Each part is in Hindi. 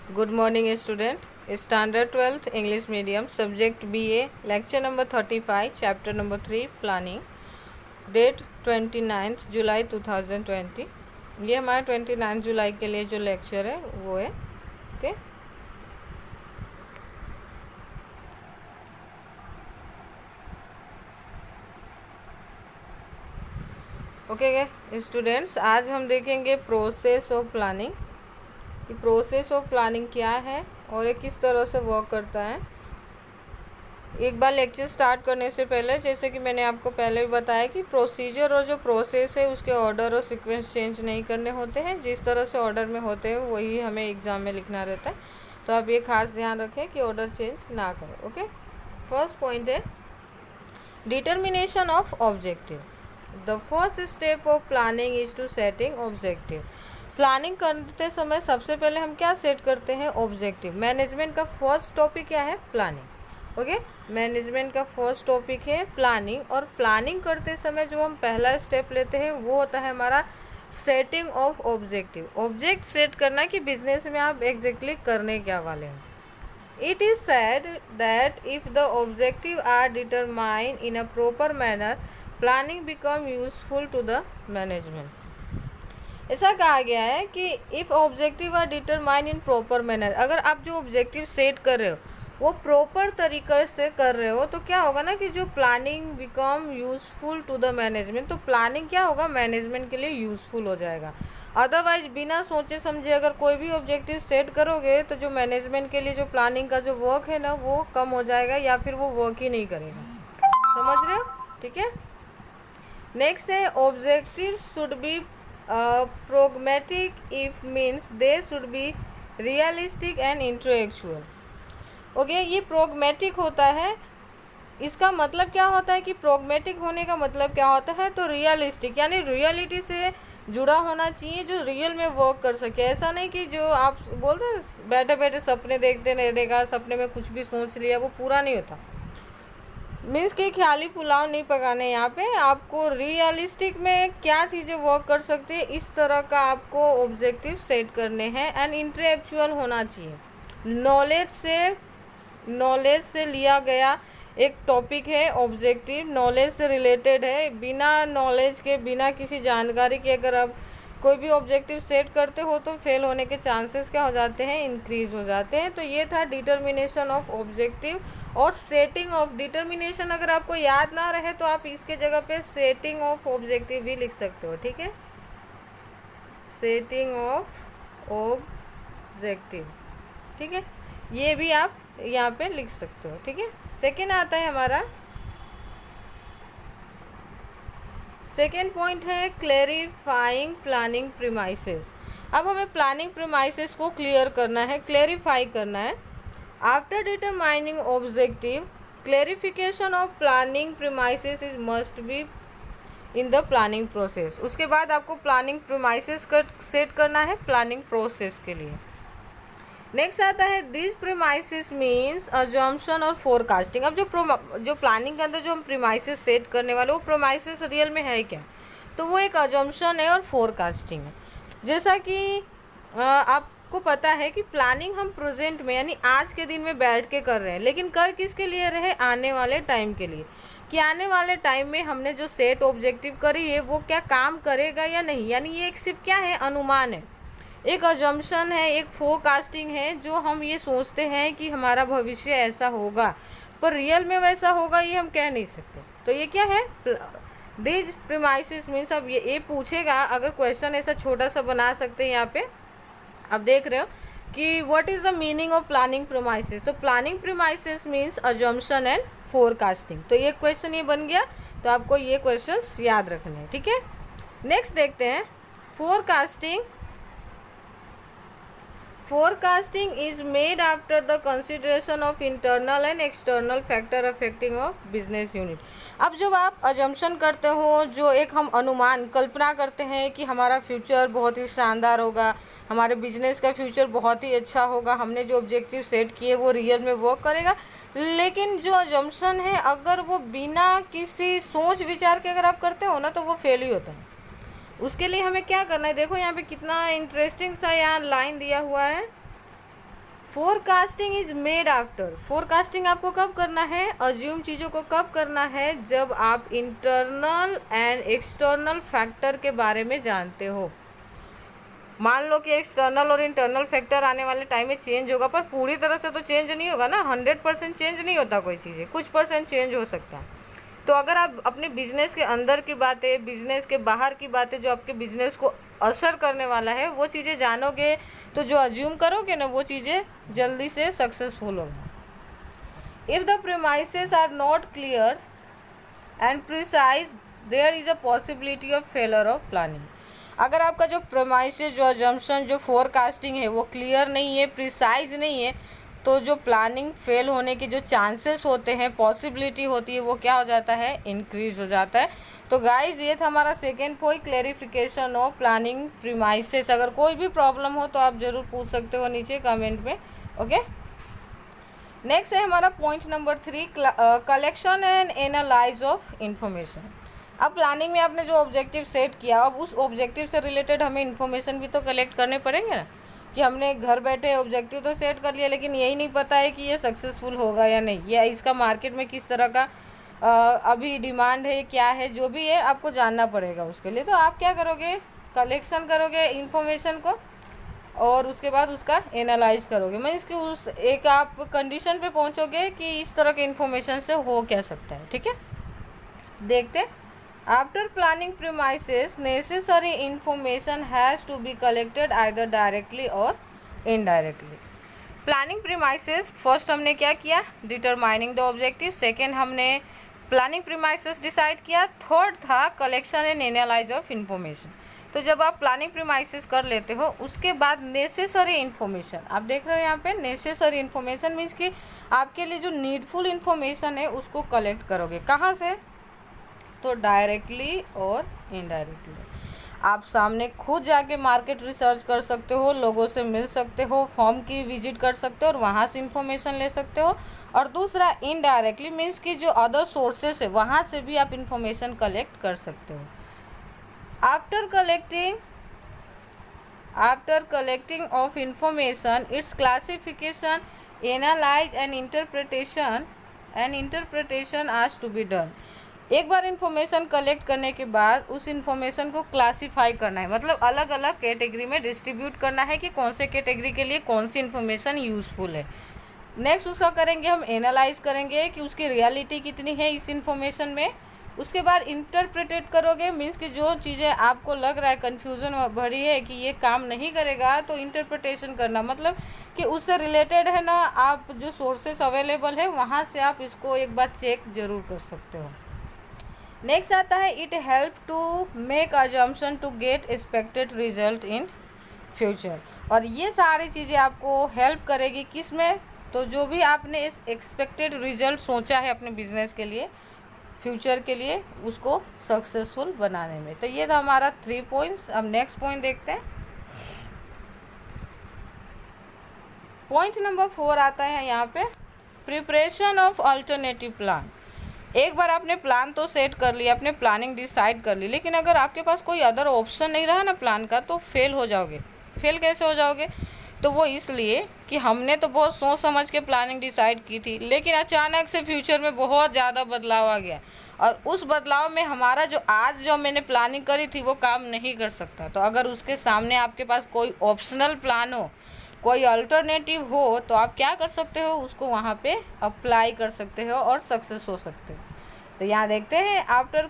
Good morning, student. Standard 12th English Medium, Subject BA, Lecture number 35, Chapter number 3, Planning. Date 29 जुलाई 2020. ये हमारा 29 जुलाई के लिए जो लेक्चर है वो है. ओके. ओके स्टूडेंट्स, आज हम देखेंगे प्रोसेस ऑफ प्लानिंग. कि प्रोसेस ऑफ प्लानिंग क्या है और ये किस तरह से वर्क करता है. एक बार लेक्चर स्टार्ट करने से पहले, जैसे कि मैंने आपको पहले भी बताया कि प्रोसीजर और जो प्रोसेस है उसके ऑर्डर और सीक्वेंस चेंज नहीं करने होते हैं. जिस तरह से ऑर्डर में होते हैं वही हमें एग्ज़ाम में लिखना रहता है. तो आप ये खास ध्यान रखें कि ऑर्डर चेंज ना करें. ओके. फर्स्ट पॉइंट है determination of objective. The first step of planning is to setting objective. Planning करते समय सबसे पहले हम क्या सेट करते हैं? ऑब्जेक्टिव. मैनेजमेंट का फर्स्ट टॉपिक क्या है? प्लानिंग. ओके. मैनेजमेंट का फर्स्ट टॉपिक है प्लानिंग. और प्लानिंग करते समय जो हम पहला स्टेप लेते हैं वो होता है हमारा setting of objective. Object set करना कि बिजनेस में आप एग्जैक्टली करने क्या वाले हैं. It is said that if the objectives are determined in a proper manner, planning become useful to the management. ऐसा कहा गया है कि if objective are determine in proper manner, अगर आप जो ऑब्जेक्टिव सेट कर रहे हो वो प्रॉपर तरीके से कर रहे हो तो क्या होगा ना कि जो planning become useful to the management. तो प्लानिंग क्या होगा? मैनेजमेंट के लिए यूज़फुल हो जाएगा. अदरवाइज बिना सोचे समझे अगर कोई भी ऑब्जेक्टिव सेट करोगे तो जो मैनेजमेंट के लिए जो प्लानिंग का जो वर्क है ना वो कम हो जाएगा या फिर वो वर्क ही नहीं करेगा. समझ रहे हो? ठीक है. नेक्स्ट है objective should be pragmatic if means they should be realistic and intellectual. Okay. ये pragmatic होता है. इसका मतलब क्या होता है कि pragmatic होने का मतलब क्या होता है? तो रियलिस्टिक यानी रियलिटी से जुड़ा होना चाहिए, जो रियल में वर्क कर सके. ऐसा नहीं कि जो आप बोलते हैं बैठे बैठे सपने देखते रहेगा, सपने में कुछ भी सोच लिया, वो पूरा नहीं होता. मीन्स कि ख्याली पुलाव नहीं पकाने. यहाँ पे आपको रियलिस्टिक में क्या चीज़ें वर्क कर सकती है इस तरह का आपको ऑब्जेक्टिव सेट करने हैं. एंड इंटेलेक्चुअल होना चाहिए. नॉलेज से लिया गया एक टॉपिक है ऑब्जेक्टिव. नॉलेज से रिलेटेड है. बिना नॉलेज के, बिना किसी जानकारी के अगर आप कोई भी ऑब्जेक्टिव सेट करते हो तो फेल होने के चांसेस क्या हो जाते हैं? इंक्रीज हो जाते हैं. तो ये था डिटर्मिनेशन ऑफ ऑब्जेक्टिव और सेटिंग ऑफ. डिटर्मिनेशन अगर आपको याद ना रहे तो आप इसके जगह पे सेटिंग ऑफ ऑब्जेक्टिव भी लिख सकते हो. ठीक है. Setting of objective. ठीक है. ये भी आप यहाँ पे लिख सकते हो. ठीक है. सेकेंड आता है हमारा, सेकेंड पॉइंट है क्लैरिफाइंग प्लानिंग प्रीमाइसेस. अब हमें प्लानिंग प्रीमाइसेस को क्लियर करना है, क्लैरिफाई करना है. After determining objective, clarification of planning premises is must be in the planning process. उसके बाद आपको प्लानिंग प्रीमाइसेस सेट करना है प्लानिंग प्रोसेस के लिए. नेक्स्ट आता है दिस प्रीमाइसेस मीन्स अजम्पशन और फोरकास्टिंग. अब जो प्लानिंग के अंदर जो हम प्रीमाइसेस सेट करने वाले वो प्रीमाइसेस रियल में है क्या? तो वो एक अजम्पशन है और फोरकास्टिंग है. जैसा कि आपको पता है कि प्लानिंग हम प्रेजेंट में यानी आज के दिन में बैठ के कर रहे हैं, लेकिन कर किसके लिए रहे? आने वाले टाइम के लिए. कि आने वाले टाइम में हमने जो सेट ऑब्जेक्टिव करी है वो क्या काम करेगा या नहीं. यानी ये एक सिर्फ क्या है? अनुमान है, एक अजम्पशन है, एक फोरकास्टिंग है. जो हम ये सोचते हैं कि हमारा भविष्य ऐसा होगा पर रियल में वैसा होगा ये हम कह नहीं सकते. तो ये क्या है? This premises means. अब ये पूछेगा, अगर क्वेश्चन ऐसा छोटा सा बना सकते हैं यहाँ पे. अब देख रहे हो कि what is the meaning of planning premises. तो planning premises means assumption and forecasting. तो ये क्वेश्चन ये बन गया. तो आपको ये क्वेश्चंस याद रखने हैं. ठीक है. नेक्स्ट देखते हैं forecasting. Forecasting is made after the consideration of internal and external factor affecting of business unit. अब जब आप अजम्पशन करते हो, जो एक हम अनुमान कल्पना करते हैं कि हमारा फ्यूचर बहुत ही शानदार होगा, हमारे बिजनेस का फ्यूचर बहुत ही अच्छा होगा, हमने जो ऑब्जेक्टिव सेट किए वो रियल में वर्क करेगा. लेकिन जो अजम्पशन है अगर वो बिना किसी सोच विचार के अगर आप करते हो ना तो वो फेल ही होता है. उसके लिए हमें क्या करना है? देखो यहाँ पे कितना इंटरेस्टिंग सा यहाँ लाइन दिया हुआ है. Forecasting is made after. Forecasting आपको कब करना है, अज्यूम चीज़ों को कब करना है, जब आप इंटरनल एंड एक्सटर्नल फैक्टर के बारे में जानते हो। मान लो कि एक्सटर्नल और इंटरनल फैक्टर आने वाले टाइम में चेंज होगा, पर पूरी तरह से तो चेंज नहीं होगा ना, 100% चेंज नहीं होता कोई चीज़ें, कुछ % चेंज हो सकता है। तो अगर आप अपने बिजनेस के अंदर की बातें, बिजनेस के बाहर की बातें, जो आपके बिजनेस को असर करने वाला है, वो चीज़ें जानोगे, तो जो अज्यूम करोगे ना, वो चीज़ें जल्दी से सक्सेसफुल होगी। If the premises are not clear and precise, there is a possibility of failure of planning. अगर आपका जो प्रीमाइसेस, जो अजम्पशन, जो फोरकास्टिंग है वो क्लियर नहीं है, प्रिसाइज नहीं है, तो जो प्लानिंग फेल होने के जो चांसेस होते हैं, पॉसिबिलिटी होती है, वो क्या हो जाता है, इंक्रीज हो जाता है। तो गाइज ये था हमारा second point, clarification of planning premises. अगर कोई भी प्रॉब्लम हो तो आप ज़रूर पूछ सकते हो नीचे कमेंट में। ओके, नेक्स्ट है हमारा point number 3, collection and analyse of information. अब प्लानिंग में आपने जो ऑब्जेक्टिव सेट किया, अब उस ऑब्जेक्टिव से रिलेटेड हमें इन्फॉर्मेशन भी तो कलेक्ट करने पड़ेंगे ना, कि हमने घर बैठे ऑब्जेक्टिव तो सेट कर लिया, लेकिन यही नहीं पता है कि ये सक्सेसफुल होगा या नहीं, या इसका मार्केट में किस तरह का अभी डिमांड है, क्या है, जो भी है आपको जानना पड़ेगा उसके लिए। तो आप क्या करोगे, कलेक्शन करोगे इन्फॉर्मेशन को, और उसके बाद उसका एनालाइज करोगे। मैं इसकी उस एक आप कंडीशन पे पहुंचोगे कि इस तरह के इन्फॉर्मेशन से हो क्या सकता है। ठीक है, देखते। After planning premises, necessary information has to be collected either directly or indirectly. Planning premises, first हमने क्या किया, डिटरमाइनिंग द ऑब्जेक्टिव। सेकेंड हमने प्लानिंग प्रीमाइसेस डिसाइड किया। थर्ड था collection and analyse of information. तो जब आप प्लानिंग प्रीमाइसेस कर लेते हो, उसके बाद नेसेसरी इन्फॉर्मेशन, आप देख रहे हो यहाँ पे नेसेसरी इन्फॉर्मेशन मीन्स कि आपके लिए जो नीडफुल इन्फॉर्मेशन है उसको कलेक्ट करोगे। कहाँ से, तो डायरेक्टली और इनडायरेक्टली। आप सामने खुद जाके मार्केट रिसर्च कर सकते हो, लोगों से मिल सकते हो, फॉर्म की विजिट कर सकते हो और वहाँ से इंफॉर्मेशन ले सकते हो। और दूसरा इनडायरेक्टली मीन्स कि जो अदर सोर्सेस है वहाँ से भी आप इंफॉर्मेशन कलेक्ट कर सकते हो। After collecting of information, its classification, analyse and interpretation are to be done. एक बार इन्फॉर्मेशन कलेक्ट करने के बाद उस इन्फॉर्मेशन को क्लासीफाई करना है, मतलब अलग अलग कैटेगरी में डिस्ट्रीब्यूट करना है कि कौन से कैटेगरी के लिए कौन सी इन्फॉर्मेशन यूज़फुल है। नेक्स्ट उसका करेंगे हम एनालाइज करेंगे कि उसकी रियलिटी कितनी है इस इन्फॉर्मेशन में। उसके बाद इंटरप्रेटेट करोगे, मीन्स कि जो चीज़ें आपको लग रहा है कन्फ्यूज़न भरी है कि ये काम नहीं करेगा, तो इंटरप्रिटेशन करना मतलब कि उससे रिलेटेड है ना, आप जो सोर्सेस अवेलेबल है वहाँ से आप इसको एक बार चेक ज़रूर कर सकते हो। नेक्स्ट आता है it help to make assumption to get expected result in future. और ये सारी चीज़ें आपको हेल्प करेगी किस में, तो जो भी आपने इस एक्सपेक्टेड रिजल्ट सोचा है अपने बिजनेस के लिए, फ्यूचर के लिए, उसको सक्सेसफुल बनाने में। तो ये था हमारा 3 पॉइंट्स। अब नेक्स्ट पॉइंट देखते हैं। पॉइंट नंबर 4 आता है यहाँ पे, प्रिपरेशन ऑफ अल्टरनेटिव प्लान। एक बार आपने प्लान तो सेट कर लिया, आपने प्लानिंग डिसाइड कर ली, लेकिन अगर आपके पास कोई अदर ऑप्शन नहीं रहा ना प्लान का, तो फेल हो जाओगे। फेल कैसे हो जाओगे, तो वो इसलिए कि हमने तो बहुत सोच समझ के प्लानिंग डिसाइड की थी, लेकिन अचानक से फ्यूचर में बहुत ज़्यादा बदलाव आ गया, और उस बदलाव में हमारा जो आज जो मैंने प्लानिंग करी थी वो काम नहीं कर सकता। तो अगर उसके सामने आपके पास कोई ऑप्शनल प्लान हो, कोई अल्टरनेटिव हो, तो आप क्या कर सकते हो, उसको वहाँ पे अप्लाई कर सकते हो और सक्सेस हो सकते हो। तो यहाँ देखते हैं, after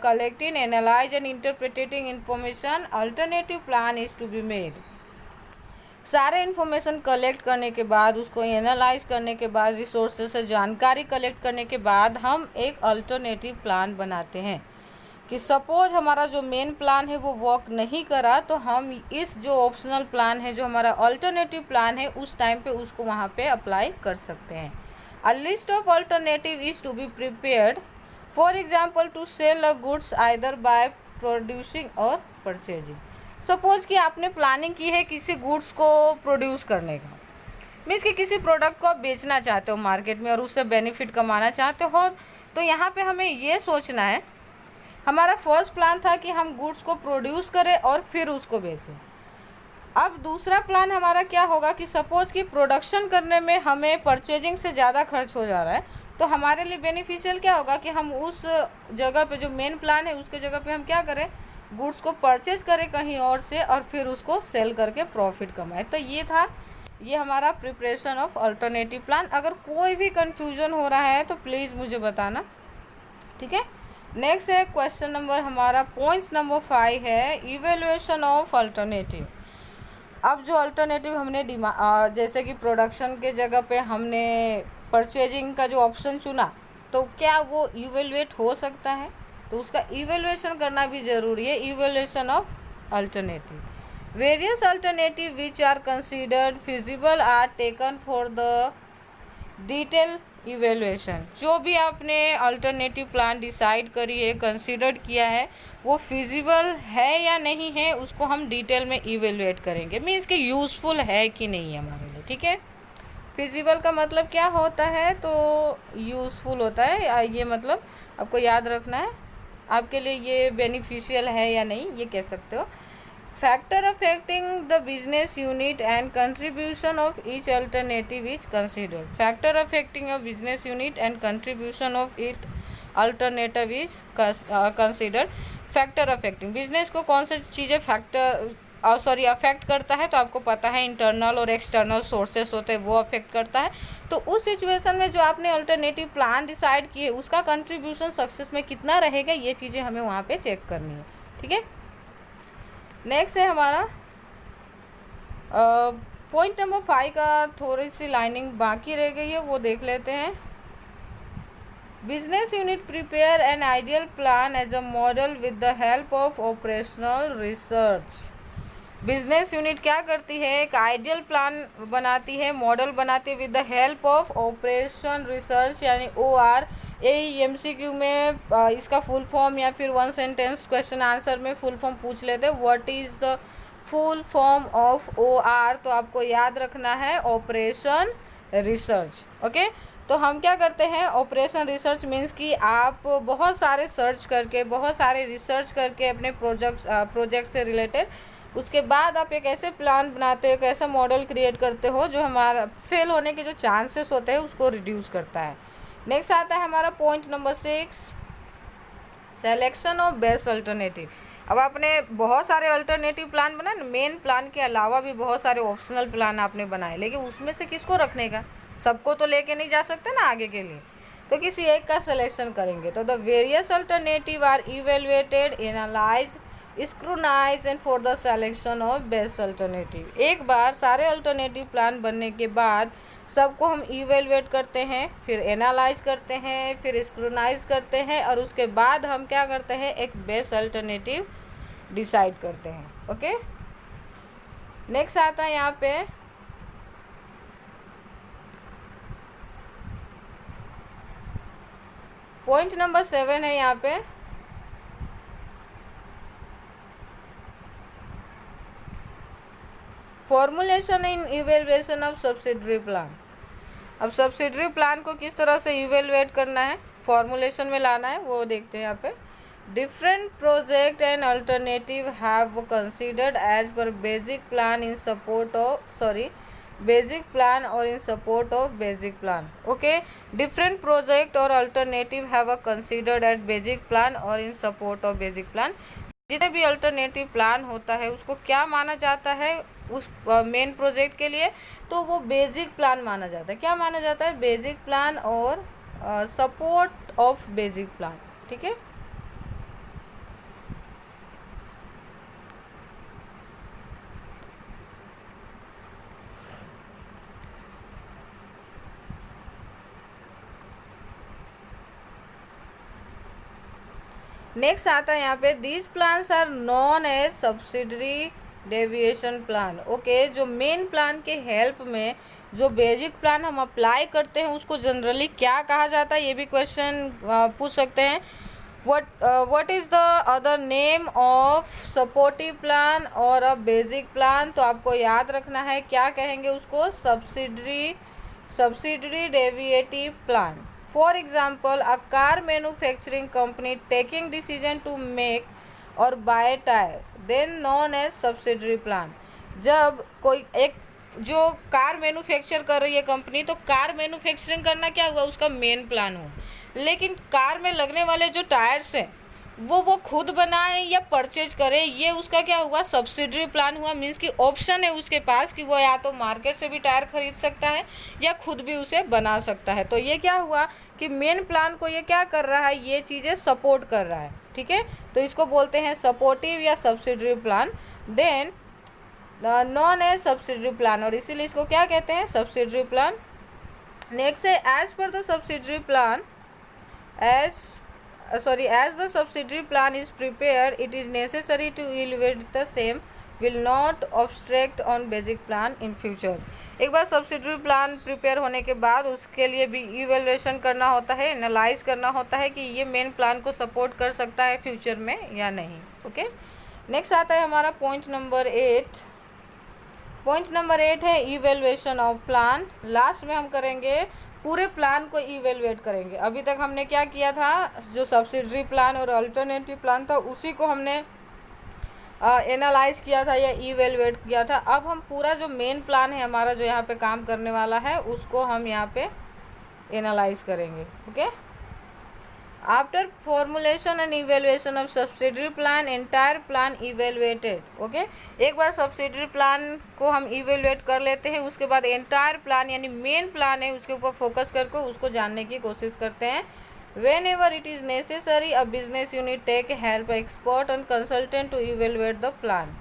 collecting, analyse and interpretating information, alternative plan is to be made. सारे इन्फॉर्मेशन कलेक्ट करने के बाद, उसको एनालाइज करने के बाद, रिसोर्सेज से जानकारी कलेक्ट करने के बाद हम एक अल्टरनेटिव प्लान बनाते हैं कि सपोज हमारा जो मेन प्लान है वो वर्क नहीं करा, तो हम इस जो ऑप्शनल प्लान है, जो हमारा अल्टरनेटिव प्लान है, उस टाइम पे उसको वहाँ पे अप्लाई कर सकते हैं। A list of alternative is to be prepared, for example to sell a goods either by producing or purchasing. Suppose कि आपने प्लानिंग की है किसी गुड्स को प्रोड्यूस करने का, मीन्स कि किसी प्रोडक्ट को आप बेचना चाहते हो मार्केट में और उससे बेनिफिट कमाना चाहते हो, तो यहाँ पे हमें ये सोचना है, हमारा फर्स्ट प्लान था कि हम गुड्स को प्रोड्यूस करें और फिर उसको बेचें। अब दूसरा प्लान हमारा क्या होगा कि सपोज कि प्रोडक्शन करने में हमें परचेजिंग से ज़्यादा खर्च हो जा रहा है, तो हमारे लिए बेनिफिशियल क्या होगा कि हम उस जगह पे, जो मेन प्लान है उसके जगह पे हम क्या करें, गुड्स को परचेज करें कहीं और से और फिर उसको सेल करके प्रॉफिट कमाएं। तो ये था, ये हमारा प्रिपरेशन ऑफ अल्टरनेटिव प्लान। अगर कोई भी कन्फ्यूजन हो रहा है तो प्लीज़ मुझे बताना, ठीक है। नेक्स्ट है क्वेश्चन नंबर हमारा पॉइंट्स नंबर 5 है इवेल्युएशन ऑफ अल्टरनेटिव। अब जो अल्टरनेटिव हमने जैसे कि प्रोडक्शन के जगह पे हमने परचेजिंग का जो ऑप्शन चुना, तो क्या वो इवेलुएट हो सकता है, तो उसका इवेलुएशन करना भी ज़रूरी है। Evaluation of alternative, various alternative which are considered feasible are taken for the detail evaluation. जो भी आपने अल्टरनेटिव प्लान डिसाइड करी है, कंसिडर्ड किया है, वो फिजिबल है या नहीं है, उसको हम डिटेल में इवेलुएट करेंगे। मीन्स कि यूज़फुल है कि नहीं है हमारे लिए, ठीक है। फिजिबल का मतलब क्या होता है, तो यूज़फुल होता है, ये मतलब आपको याद रखना है, आपके लिए ये बेनिफिशियल है या नहीं, ये कह सकते हो। Factor affecting the business unit and contribution of each alternative is considered. Factor affecting a business unit and contribution of each alternative is considered. Factor affecting business को कौन सी चीज़ें अफेक्ट करता है, तो आपको पता है इंटरनल और एक्सटर्नल सोर्सेस होते हैं, वो अफेक्ट करता है। तो उस सिचुएशन में जो आपने अल्टरनेटिव प्लान डिसाइड किए, उसका कंट्रीब्यूशन सक्सेस में कितना रहेगा, ये चीज़ें हमें वहाँ पे चेक करनी है, ठीक है। नेक्स्ट है हमारा पॉइंट नंबर 5 का थोड़ी सी लाइनिंग बाकी रह गई है, वो देख लेते हैं। Business unit prepare an ideal plan as a model with the help of operational research. Business unit क्या करती है, एक आइडियल प्लान बनाती है, मॉडल बनाती है with the help of operation research, यानी OR। यही MCQ में इसका फुल फॉर्म या फिर 1 सेंटेंस क्वेश्चन आंसर में फुल फॉर्म पूछ लेते हैं, what is the full form of OR, तो आपको याद रखना है ऑपरेशन रिसर्च, ओके। तो हम क्या करते हैं, ऑपरेशन रिसर्च मीन्स कि आप बहुत सारे सर्च करके, बहुत सारे रिसर्च करके अपने प्रोजेक्ट से रिलेटेड, उसके बाद आप एक ऐसे प्लान बनाते हो, एक ऐसा मॉडल क्रिएट करते हो जो हमारा फेल होने के जो चांसेस होते हैं उसको रिड्यूस करता है। नेक्स्ट आता है हमारा point number 6, selection of best alternative. अब आपने बहुत सारे अल्टरनेटिव प्लान बनाए ना, मेन प्लान के अलावा भी बहुत सारे ऑप्शनल प्लान आपने बनाए, लेकिन उसमें से किसको रखने का, सबको तो लेके नहीं जा सकते ना आगे के लिए, तो किसी एक का सिलेक्शन करेंगे। तो the various alternative are evaluated, analyse, scrutinise and for the selection of best alternative. एक बार सारे अल्टरनेटिव प्लान बनने के बाद सबको हम इवेल्युएट करते हैं, फिर एनालाइज करते हैं, फिर स्क्रूनाइज करते हैं, और उसके बाद हम क्या करते हैं, एक बेस्ट अल्टरनेटिव डिसाइड करते हैं, ओके। नेक्स्ट आता है यहाँ पे पॉइंट नंबर 7 है यहाँ पे formulation in evaluation of subsidiary plan. अब सब्सिडरी प्लान को किस तरह से इवेल्युएट करना है, फॉर्मुलेशन में लाना है, वो देखते हैं यहाँ पे। Different project and alternative have considered as per basic plan in support of basic plan और in support of basic plan, okay. Different project और alternative have considered at basic plan और in support of basic plan. जितने भी अल्टरनेटिव प्लान होता है उसको क्या माना जाता है उस मेन प्रोजेक्ट के लिए, तो वो बेसिक प्लान माना जाता है। क्या माना जाता है, बेसिक प्लान और सपोर्ट ऑफ बेसिक प्लान, ठीक है। नेक्स्ट आता है यहाँ पे, these plans are known as subsidiary deviation plan, okay. जो मेन प्लान के हेल्प में जो बेसिक प्लान हम अप्लाई करते हैं उसको जनरली क्या कहा जाता है, ये भी क्वेश्चन पूछ सकते हैं। What is the other name of supportive plan और अ बेसिक प्लान, तो आपको याद रखना है क्या कहेंगे उसको, सब्सिडरी डेविएटिव plan. For example, a car manufacturing company taking decision to make or buy tire, then known as subsidiary plan. जब कोई एक जो कार मैन्युफैक्चर कर रही है कंपनी, तो कार मैन्युफैक्चरिंग करना क्या हुआ, उसका मेन प्लान हुआ। लेकिन कार में लगने वाले जो टायर्स हैं वो खुद बनाए या परचेज करे, ये उसका क्या हुआ, सब्सिडरी प्लान हुआ। मीन्स कि ऑप्शन है उसके पास कि वो या तो मार्केट से भी टायर खरीद सकता है या खुद भी उसे बना सकता है। तो ये क्या हुआ कि मेन प्लान को ये क्या कर रहा है, ये चीज़ें सपोर्ट कर रहा है। ठीक है, तो इसको बोलते हैं सपोर्टिव या subsidiary plan, then known as subsidiary plan, और इसीलिए इसको क्या कहते हैं, सब्सिडरी प्लान। नेक्स्ट है as per the subsidiary plan, as the subsidiary plan is prepared, it is necessary to evaluate the same will not obstruct on basic plan in future। एक बार सब्सिडरी प्लान प्रिपेयर होने के बाद उसके लिए भी इवेल्युएशन करना होता है, एनालाइज करना होता है कि ये मेन प्लान को सपोर्ट कर सकता है फ्यूचर में या नहीं। ओके, नेक्स्ट आता है हमारा पॉइंट नंबर 8। पॉइंट नंबर 8 है इवेल्युएशन ऑफ प्लान। लास्ट में हम करेंगे पूरे प्लान को इवेलुएट करेंगे। अभी तक हमने क्या किया था, जो सब्सिडरी प्लान और अल्टरनेटिव प्लान था उसी को हमने एनालाइज किया था या इवेलुएट किया था। अब हम पूरा जो मेन प्लान है हमारा, जो यहाँ पे काम करने वाला है, उसको हम यहाँ पे एनालाइज करेंगे। Okay, after formulation and evaluation of subsidiary plan, entire plan evaluated. Okay, एक बार सब्सिडरी प्लान को हम इवेलुएट कर लेते हैं, उसके बाद एंटायर प्लान यानी मेन प्लान है उसके ऊपर फोकस करके उसको जानने की कोशिश करते हैं। Whenever it is necessary a business unit take help expert and consultant to evaluate the plan.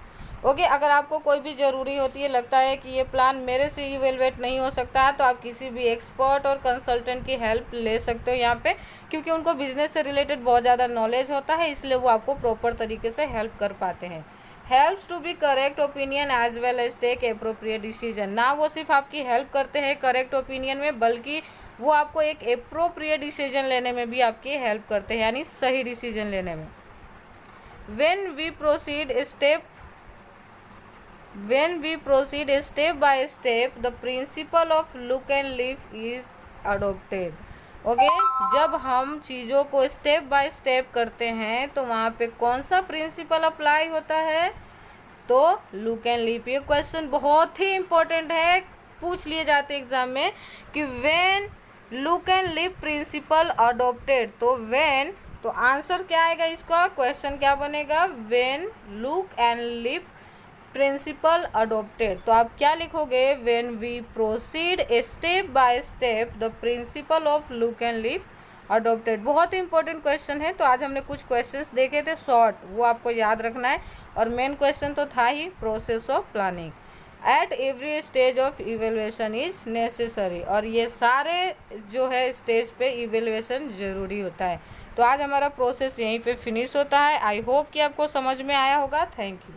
Okay, अगर आपको कोई भी ज़रूरी होती है, लगता है कि ये प्लान मेरे से इवेलुएट नहीं हो सकता है, तो आप किसी भी एक्सपर्ट और कंसल्टेंट की हेल्प ले सकते हो यहाँ पे, क्योंकि उनको बिजनेस से रिलेटेड बहुत ज़्यादा नॉलेज होता है, इसलिए वो आपको प्रॉपर तरीके से हेल्प कर पाते हैं। Helps to be correct opinion as well as take appropriate decision. ना वो सिर्फ आपकी हेल्प करते हैं करेक्ट ओपिनियन में, बल्कि वो आपको एक अप्रोप्रिएट डिसीजन लेने में भी आपकी हेल्प करते हैं, यानी सही डिसीजन लेने में। When we proceed step by step, the principle of look and live is adopted। Okay, जब हम चीज़ों को स्टेप बाय स्टेप करते हैं तो वहाँ पे कौन सा प्रिंसिपल अप्लाई होता है, तो लुक एंड लिव। ये क्वेश्चन बहुत ही इम्पोर्टेंट है, पूछ लिए जाते एग्जाम में कि when look and live principle adopted, तो व्हेन, तो आंसर क्या आएगा इसका, क्वेश्चन क्या बनेगा, when look and live principle adopted. तो आप क्या लिखोगे, when we proceed step by step the principle of look and live adopted. बहुत ही इंपॉर्टेंट क्वेश्चन है। तो आज हमने कुछ क्वेश्चंस देखे थे शॉर्ट, वो आपको याद रखना है, और मेन क्वेश्चन तो था ही process of planning at every stage of evaluation is necessary. और ये सारे जो है स्टेज पे इवेल्युएशन ज़रूरी होता है। तो आज हमारा प्रोसेस यहीं पे फिनिश होता है। आई होप कि आपको समझ में आया होगा। Thank you.